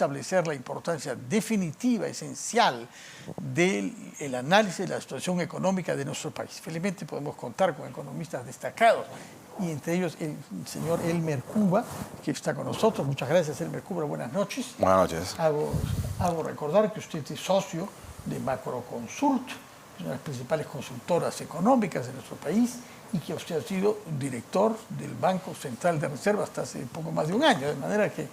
establecer la importancia definitiva, esencial, del análisis de la situación económica de nuestro país. Felizmente podemos contar con economistas destacados, y entre ellos el señor Elmer Cuba, que está con nosotros. Muchas gracias, Elmer Cuba. Buenas noches. Buenas noches. Hago recordar que usted es socio de Macroconsult, una de las principales consultoras económicas de nuestro país, y que usted ha sido director del Banco Central de Reserva hasta hace poco más de un año, de manera que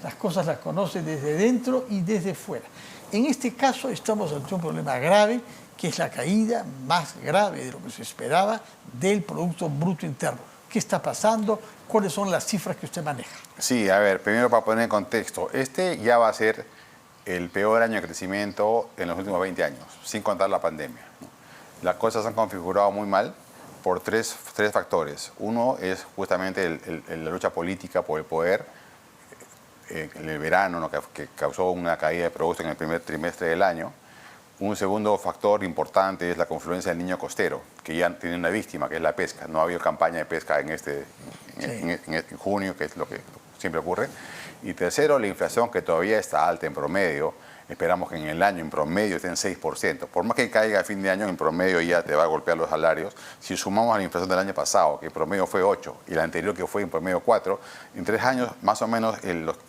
las cosas las conoce desde dentro y desde fuera. En este caso estamos ante un problema grave, que es la caída más grave de lo que se esperaba del Producto Bruto Interno. ¿Qué está pasando? ¿Cuáles son las cifras que usted maneja? Sí, a ver, primero para poner en contexto, este ya va a ser el peor año de crecimiento en los últimos 20 años, sin contar la pandemia. Las cosas se han configurado muy mal por tres factores. Uno es justamente la lucha política por el poder en el verano, ¿no? que causó una caída de producto en el primer trimestre del año. Un segundo factor importante es la confluencia del Niño costero, que ya tiene una víctima, que es la pesca. No ha habido campaña de pesca en junio, que es lo que siempre ocurre. Y tercero, la inflación, que todavía está alta en promedio. Esperamos que en el año en promedio esté en 6%. Por más que caiga a fin de año, en promedio ya te va a golpear los salarios. Si sumamos a la inflación del año pasado, que en promedio fue 8, y la anterior que fue en promedio 4, en 3 años más o menos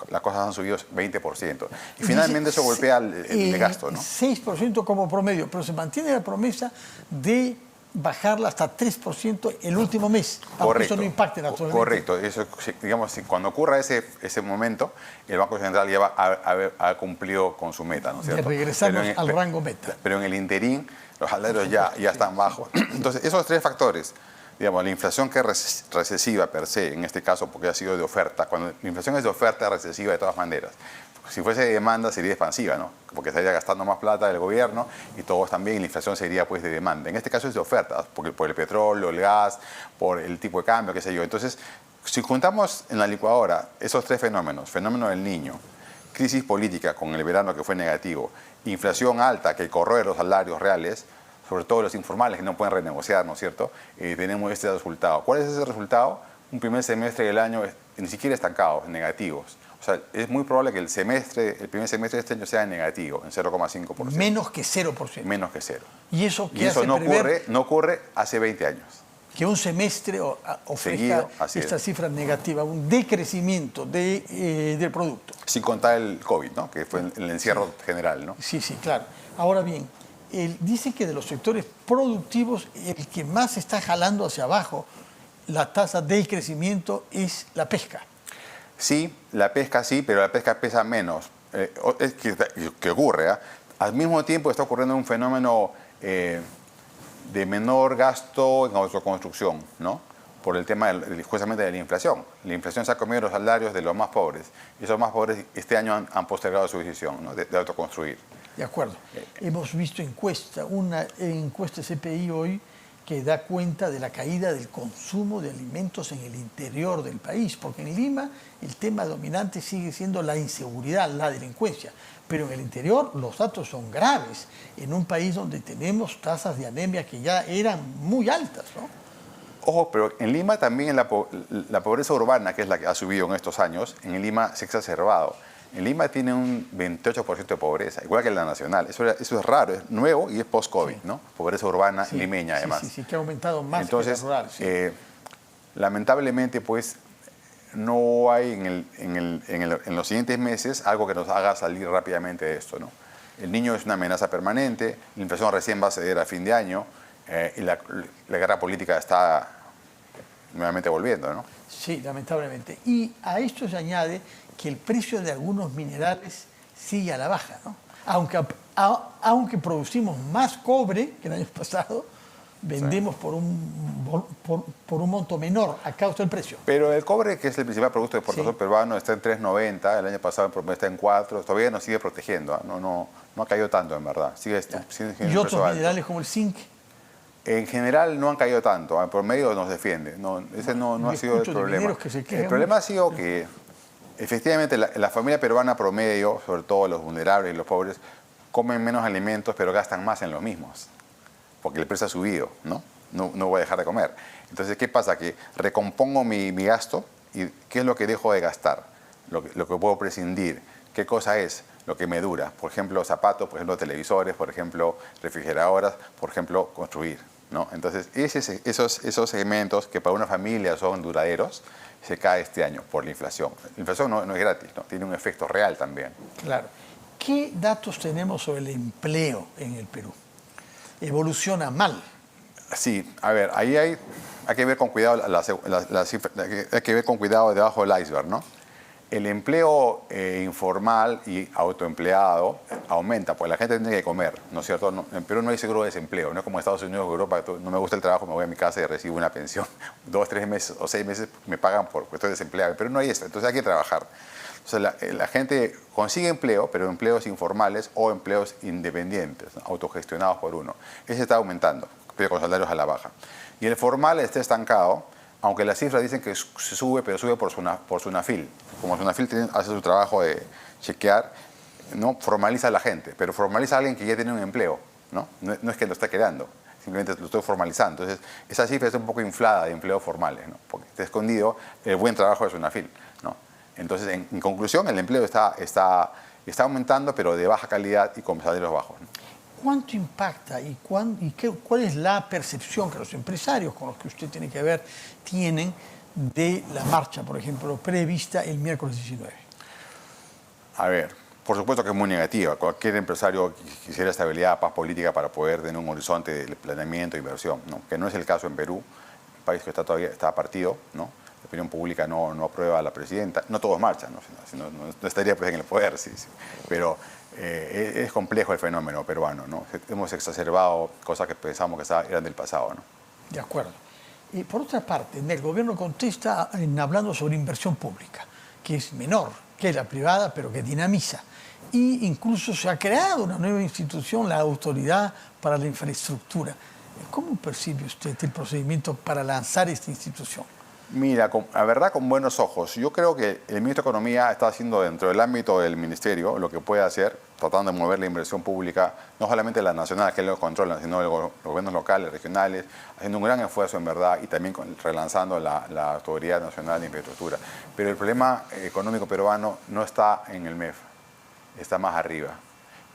las cosas han subido 20%. Y finalmente eso golpea el gasto, ¿no? 6% como promedio, pero se mantiene la promesa de bajarla hasta 3% el último mes. Correcto. Eso no impacte naturalmente. Correcto. Eso, digamos, cuando ocurra ese momento, el Banco Central ya va a haber cumplido con su meta, ¿no es cierto? Regresamos al rango meta. Pero en el interín, los salarios ya están bajos. Entonces, esos tres factores, digamos, la inflación que es recesiva per se, en este caso porque ha sido de oferta, cuando la inflación es de oferta, es recesiva de todas maneras. Si fuese de demanda sería expansiva, ¿no? Porque estaría gastando más plata del gobierno y todos también, y la inflación sería pues de demanda. En este caso es de oferta, porque por el petróleo, el gas, por el tipo de cambio, qué sé yo. Entonces, si juntamos en la licuadora esos tres fenómenos, fenómeno del Niño, crisis política con el verano que fue negativo, inflación alta que corroe los salarios reales, sobre todo los informales que no pueden renegociar, ¿no es cierto? Tenemos este resultado. ¿Cuál es ese resultado? Un primer semestre del año ni siquiera estancado, negativos. O sea, es muy probable que el primer semestre de este año sea negativo, en 0,5%. Menos que 0%. Menos que 0. ¿Y eso no ocurre hace 20 años. Que un semestre ofrezca esta cifra negativa, un decrecimiento del producto. Sin contar el COVID, ¿no? Que fue el encierro general, ¿no? Sí, claro. Ahora bien, dice que de los sectores productivos, el que más está jalando hacia abajo la tasa de crecimiento es la pesca. Sí, la pesca sí, pero la pesca pesa menos. Es que ocurre, ¿eh? Al mismo tiempo está ocurriendo un fenómeno de menor gasto en autoconstrucción, ¿no? Por el tema justamente de la inflación. La inflación se ha comido los salarios de los más pobres. Y esos más pobres este año han postergado su decisión, ¿no? de autoconstruir. De acuerdo. Hemos visto una encuesta CPI hoy que da cuenta de la caída del consumo de alimentos en el interior del país, porque en Lima el tema dominante sigue siendo la inseguridad, la delincuencia, pero en el interior los datos son graves, en un país donde tenemos tasas de anemia que ya eran muy altas, ¿no? Ojo, pero en Lima también la pobreza urbana, que es la que ha subido en estos años, en Lima se ha exacerbado. En Lima tiene un 28% de pobreza, igual que en la nacional. Eso es raro, es nuevo y es post-COVID, sí, ¿no? Pobreza urbana limeña, además. Sí, que ha aumentado más. Entonces, que la rural. Sí. Lamentablemente, pues, no hay en los siguientes meses algo que nos haga salir rápidamente de esto, ¿no? El Niño es una amenaza permanente, la inflación recién va a ceder a fin de año y la guerra política está nuevamente volviendo, ¿no? Sí, lamentablemente. Y a esto se añade que el precio de algunos minerales sigue a la baja, ¿no? Aunque producimos más cobre que el año pasado, vendemos por un monto menor a causa del precio. Pero el cobre, que es el principal producto de exportación peruano, está en 3.90, el año pasado en promedio está en 4, todavía nos sigue protegiendo, ¿eh? No ha caído tanto, en verdad. Sigue ¿Y otros minerales como el zinc? En general no han caído tanto, en promedio nos defiende. Ese no ha sido el problema. El problema ha sido que efectivamente la familia peruana promedio, sobre todo los vulnerables y los pobres, comen menos alimentos pero gastan más en los mismos, porque el precio ha subido, ¿no? No voy a dejar de comer. Entonces, ¿qué pasa? Que recompongo mi gasto y ¿qué es lo que dejo de gastar? Lo que puedo prescindir, ¿Qué cosa es lo que me dura? Por ejemplo, zapatos, por ejemplo, televisores, por ejemplo, refrigeradoras, por ejemplo, construir, ¿no? Entonces, esos segmentos que para una familia son duraderos, se cae este año por la inflación. La inflación no es gratis, ¿no? Tiene un efecto real también. Claro. ¿Qué datos tenemos sobre el empleo en el Perú? Evoluciona mal. Sí, a ver, ahí hay que ver con cuidado la cifra, hay que ver con cuidado debajo del iceberg, ¿no? El empleo informal y autoempleado aumenta, pues la gente tiene que comer, ¿no es cierto? No, en Perú no hay seguro de desempleo, no es como en Estados Unidos o Europa, no me gusta el trabajo, me voy a mi casa y recibo una pensión. 2, 3 meses o 6 meses me pagan porque estoy desempleado, pero no hay eso, entonces hay que trabajar. Entonces la gente consigue empleo, pero empleos informales o empleos independientes, ¿no? Autogestionados por uno. Ese está aumentando, pero con salarios a la baja. Y el formal está estancado, aunque las cifras dicen que se sube, pero sube por Sunafil. Como Sunafil hace su trabajo de chequear, no formaliza a la gente, pero formaliza a alguien que ya tiene un empleo, ¿no? No es que lo está creando, simplemente lo estoy formalizando. Entonces, esa cifra está un poco inflada de empleos formales, ¿no? Porque está escondido el buen trabajo de Sunafil, ¿no? Entonces, en conclusión, el empleo está aumentando, pero de baja calidad y con salarios bajos, ¿no? ¿Cuánto impacta y cuál es la percepción que los empresarios con los que usted tiene que ver tienen de la marcha, por ejemplo, prevista el miércoles 19? A ver, por supuesto que es muy negativa. Cualquier empresario quisiera estabilidad, paz política para poder tener un horizonte de planeamiento e inversión, ¿no? Que no es el caso en Perú, un país que todavía está partido, ¿no? La opinión pública no aprueba a la presidenta. No todos marchan, ¿no? Si no estaría pues, en el poder, sí. Pero es complejo el fenómeno peruano, ¿no? Hemos exacerbado cosas que pensamos que eran del pasado, ¿no? De acuerdo. Y por otra parte, el gobierno contesta hablando sobre inversión pública, que es menor que la privada, pero que dinamiza. Y incluso se ha creado una nueva institución, la Autoridad para la Infraestructura. ¿Cómo percibe usted el procedimiento para lanzar esta institución? Mira, la verdad, con buenos ojos. Yo creo que el ministro de Economía está haciendo dentro del ámbito del ministerio lo que puede hacer, tratando de mover la inversión pública, no solamente la nacional, que lo controlan, sino los gobiernos locales, regionales, haciendo un gran esfuerzo en verdad y también relanzando la Autoridad Nacional de Infraestructura. Pero el problema económico peruano no está en el MEF, está más arriba.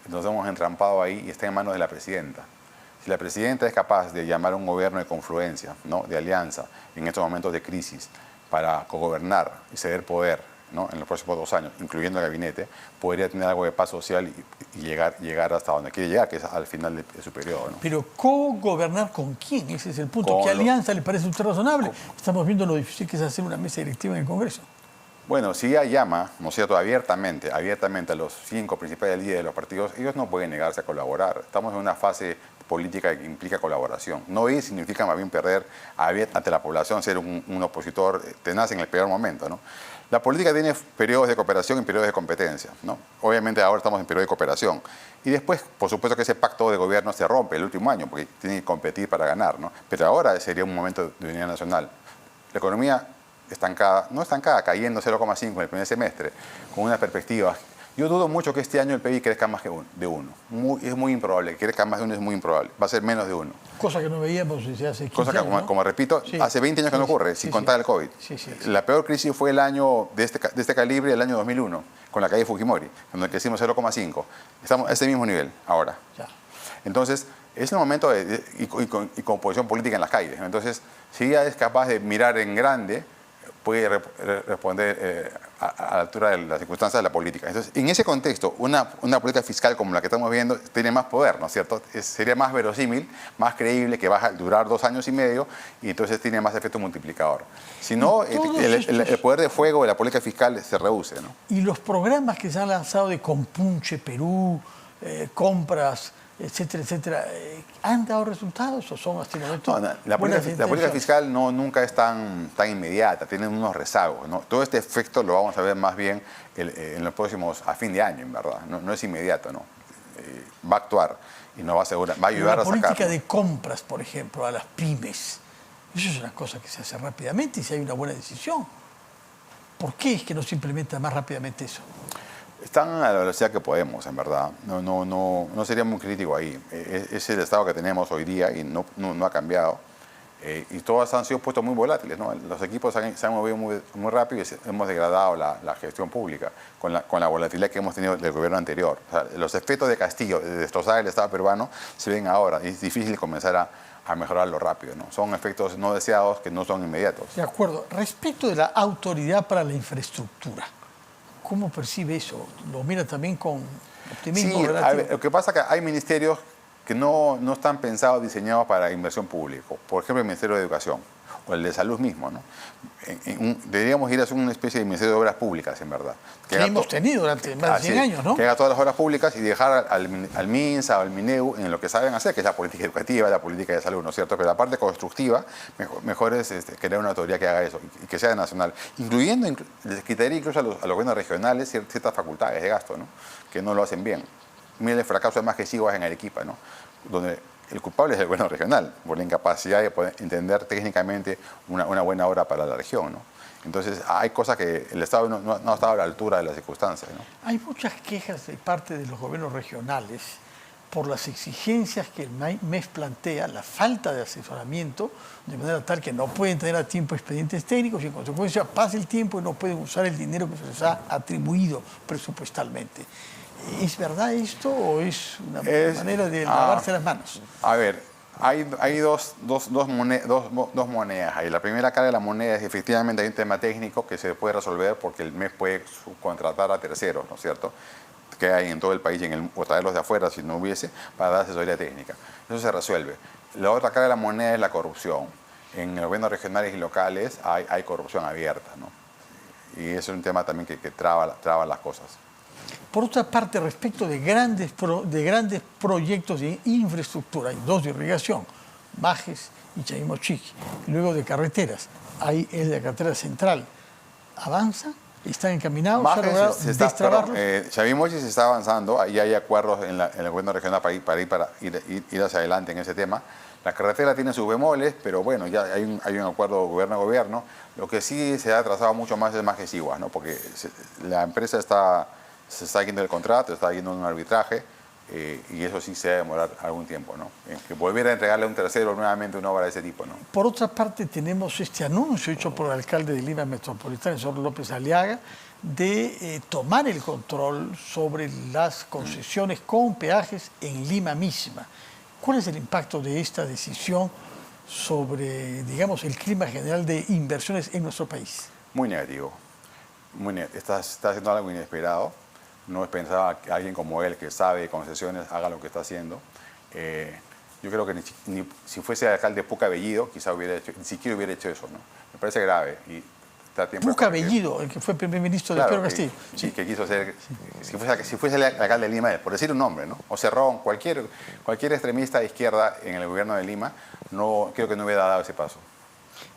Nos hemos entrampado ahí y está en manos de la presidenta. Si la presidenta es capaz de llamar a un gobierno de confluencia, ¿no? De alianza, en estos momentos de crisis, para cogobernar y ceder poder, ¿no? En los próximos 2 años, incluyendo el gabinete, podría tener algo de paz social y llegar hasta donde quiere llegar, que es al final de su periodo, ¿no? Pero ¿cogobernar con quién? Ese es el punto. ¿Qué alianza le parece a usted razonable? Estamos viendo lo difícil que es hacer una mesa directiva en el Congreso. Bueno, si ella llama, ¿no es cierto?, abiertamente a los 5 principales líderes de los partidos, ellos no pueden negarse a colaborar. Estamos en una fase política que implica colaboración. No ir significa más bien perder ante la población, ser un opositor tenaz en el peor momento, ¿no? La política tiene periodos de cooperación y periodos de competencia, ¿no? Obviamente ahora estamos en periodo de cooperación. Y después, por supuesto que ese pacto de gobierno se rompe el último año, porque tiene que competir para ganar, ¿no? Pero ahora sería un momento de unidad nacional. La economía estancada, no estancada, cayendo 0,5 en el primer semestre, con una perspectiva. Yo dudo mucho que este año el PIB crezca más de 1. Es muy improbable, que crezca más de 1 es muy improbable. Va a ser menos de 1. Cosa que no veíamos desde hace 15 Cosa que, años, ¿no? como repito, sí, hace 20 años que no ocurre, sin contar el COVID. La peor crisis fue el año de este calibre, el año 2001, con la caída de Fujimori, cuando crecimos 0,5. Estamos a ese mismo nivel ahora. Ya. Entonces, es un momento y con posición política en las calles. Entonces, si ella es capaz de mirar en grande, puede responder a la altura de las circunstancias de la política. Entonces, en ese contexto, una política fiscal como la que estamos viendo tiene más poder, ¿no es cierto? Sería más verosímil, más creíble, que va a durar 2 años y medio y entonces tiene más efecto multiplicador. Si no, el poder de fuego de la política fiscal se reduce, ¿no? Y los programas que se han lanzado de Compunche Perú, compras, etcétera, etcétera, ¿han dado resultados o son hasta el momento? No, la política fiscal nunca es tan inmediata, tiene unos rezagos, ¿no? Todo este efecto lo vamos a ver más bien en los próximos, a fin de año, en verdad. No es inmediato, ¿no? Va a actuar y nos va a ayudar a sacar. La política de compras, por ejemplo, a las pymes, eso es una cosa que se hace rápidamente y si hay una buena decisión. ¿Por qué es que no se implementa más rápidamente eso? Están a la velocidad que podemos, en verdad. No sería muy crítico ahí. Es el estado que tenemos hoy día y no ha cambiado. Y todos han sido puestos muy volátiles, ¿no? Los equipos se han movido muy rápido y hemos degradado la gestión pública con la volatilidad que hemos tenido del gobierno anterior. O sea, los efectos de Castillo, de destrozar el Estado peruano, se ven ahora y es difícil comenzar a mejorarlo rápido, ¿no? Son efectos no deseados que no son inmediatos. De acuerdo. Respecto de la Autoridad para la Infraestructura, ¿cómo percibe eso? ¿Lo mira también con optimismo? Sí, relativo? lo que pasa es que hay ministerios que no están pensados, diseñados para inversión pública. Por ejemplo, el Ministerio de Educación o el de Salud mismo, ¿no? Deberíamos ir a hacer una especie de Ministerio de Obras Públicas, en verdad. Que hemos tenido durante más de 100 años, ¿no? Que haga todas las obras públicas y dejar al MINSA o al MINEU en lo que saben hacer, que es la política educativa, la política de salud, ¿no es cierto? Pero la parte constructiva, mejor es crear una autoridad que haga eso y que sea nacional, les quitaría incluso a los gobiernos regionales ciertas facultades de gasto, ¿no? Que no lo hacen bien. Mira el fracaso de Más que Siguas en Arequipa, ¿no? Donde el culpable es el gobierno regional, por la incapacidad de poder entender técnicamente una buena obra para la región, ¿no? Entonces, hay cosas que el Estado no ha estado a la altura de las circunstancias, ¿no? Hay muchas quejas de parte de los gobiernos regionales por las exigencias que el MEF plantea, la falta de asesoramiento, de manera tal que no pueden tener a tiempo expedientes técnicos y en consecuencia pasa el tiempo y no pueden usar el dinero que se les ha atribuido presupuestalmente. ¿Es verdad esto o es una manera de lavarse las manos? A ver, hay dos monedas ahí. La primera cara de la moneda es efectivamente hay un tema técnico que se puede resolver porque el MEF puede subcontratar a terceros, ¿no es cierto?, que hay en todo el país o traerlos de afuera si no hubiese, para dar asesoría técnica. Eso se resuelve. La otra cara de la moneda es la corrupción. En los gobiernos regionales y locales hay corrupción abierta, ¿no? Y eso es un tema también que traba las cosas. Por otra parte, respecto de grandes proyectos de infraestructura, hay dos de irrigación, Majes y Chaymochiqui, luego de carreteras, hay el de la carretera central. ¿Avanza? ¿Están encaminados? ¿Se ha logrado destrabarlos? Chavimochi se está avanzando, ahí hay acuerdos en el gobierno regional para ir hacia adelante en ese tema. La carretera tiene sus bemoles, pero bueno, ya hay un acuerdo gobierno a gobierno. Lo que sí se ha atrasado mucho más es Majes Siguas, ¿no? Porque la empresa se está yendo el contrato, está yendo un arbitraje y eso sí se va a demorar algún tiempo, ¿no? Que volviera a entregarle a un tercero nuevamente una obra de ese tipo, ¿no? Por otra parte, tenemos este anuncio hecho por el alcalde de Lima Metropolitana, el señor López Aliaga, de tomar el control sobre las concesiones con peajes en Lima misma. ¿Cuál es el impacto de esta decisión sobre, digamos, el clima general de inversiones en nuestro país? Muy negativo. Está haciendo algo inesperado. No pensaba que alguien como él, que sabe de concesiones, haga lo que está haciendo. Yo creo que ni si fuese alcalde Puca Bellido, quizá ni siquiera hubiera hecho eso, ¿no? Me parece grave. Y está a tiempo Puca Bellido, el que fue primer ministro de Pedro Castillo. Sí, que quiso ser, si fuese el alcalde de Lima, por decir un nombre, ¿no? O Cerrón, cualquier extremista de izquierda en el gobierno de Lima, creo que no hubiera dado ese paso.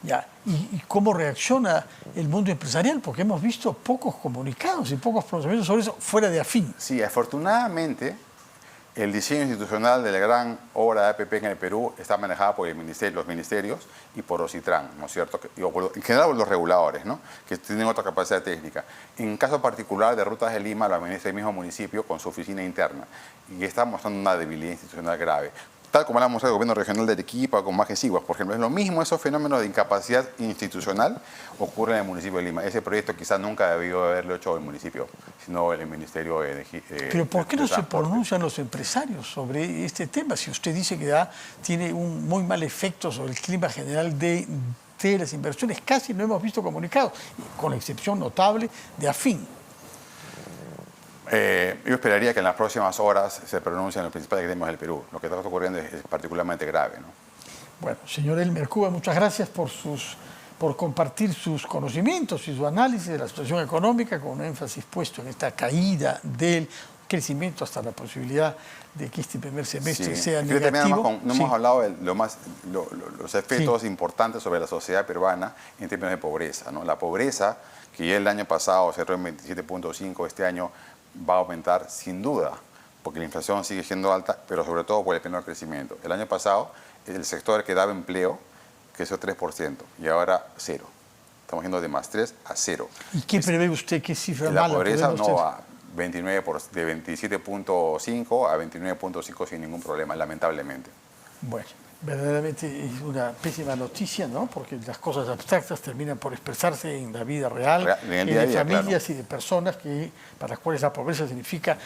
Ya. ¿Y cómo reacciona el mundo empresarial? Porque hemos visto pocos comunicados y pocos pronunciamientos sobre eso fuera de AFIN. Sí, afortunadamente el diseño institucional de la gran obra de APP en el Perú está manejada por los ministerios y por OCITRAN, ¿no es cierto? En general por los reguladores, ¿no? Que tienen otra capacidad técnica. En caso particular de Rutas de Lima lo administra el mismo municipio con su oficina interna y está mostrando una debilidad institucional grave. Tal como hablamos del gobierno regional de Arequipa con Majes Siguas, por ejemplo. Es lo mismo, esos fenómenos de incapacidad institucional ocurren en el municipio de Lima. Ese proyecto quizás nunca debió haberlo hecho el municipio, sino el Ministerio de Pero ¿por qué no se pronuncian los empresarios sobre este tema? Si usted dice que ya tiene un muy mal efecto sobre el clima general de las inversiones, casi no hemos visto comunicados, con la excepción notable de AFIN. Yo esperaría que en las próximas horas se pronuncien los principales gremios del Perú. Lo que está ocurriendo es particularmente grave, ¿no? Bueno, señor Elmer Cuba, muchas gracias por compartir sus conocimientos y su análisis de la situación económica con un énfasis puesto en esta caída del crecimiento hasta la posibilidad de que este primer semestre sea negativo. No hemos hablado de los efectos importantes sobre la sociedad peruana en términos de pobreza, ¿no? La pobreza, que ya el año pasado cerró en 27.5, este año va a aumentar sin duda, porque la inflación sigue siendo alta, pero sobre todo por el menor crecimiento. El año pasado el sector que daba empleo creció 3% y ahora 0. Estamos yendo de +3 a 0. ¿Y qué prevé usted? ¿Qué cifra la mala? La pobreza no va de 27.5 a 29.5 sin ningún problema, lamentablemente. Bueno, Verdaderamente es una pésima noticia, ¿no? Porque las cosas abstractas terminan por expresarse en la vida real, En el y día a de día, familias claro. y de personas para las cuales la pobreza significa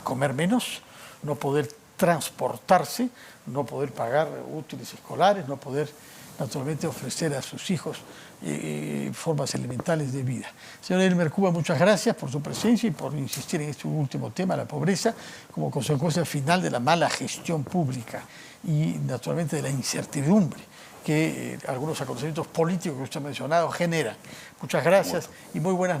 comer menos, no poder transportarse, no poder pagar útiles escolares, no poder naturalmente ofrecer a sus hijos formas elementales de vida. Señor Elmer Cuba, muchas gracias por su presencia y por insistir en este último tema, la pobreza, como consecuencia final de la mala gestión pública y naturalmente de la incertidumbre que algunos acontecimientos políticos que usted ha mencionado generan. Muchas gracias y muy buenas noches.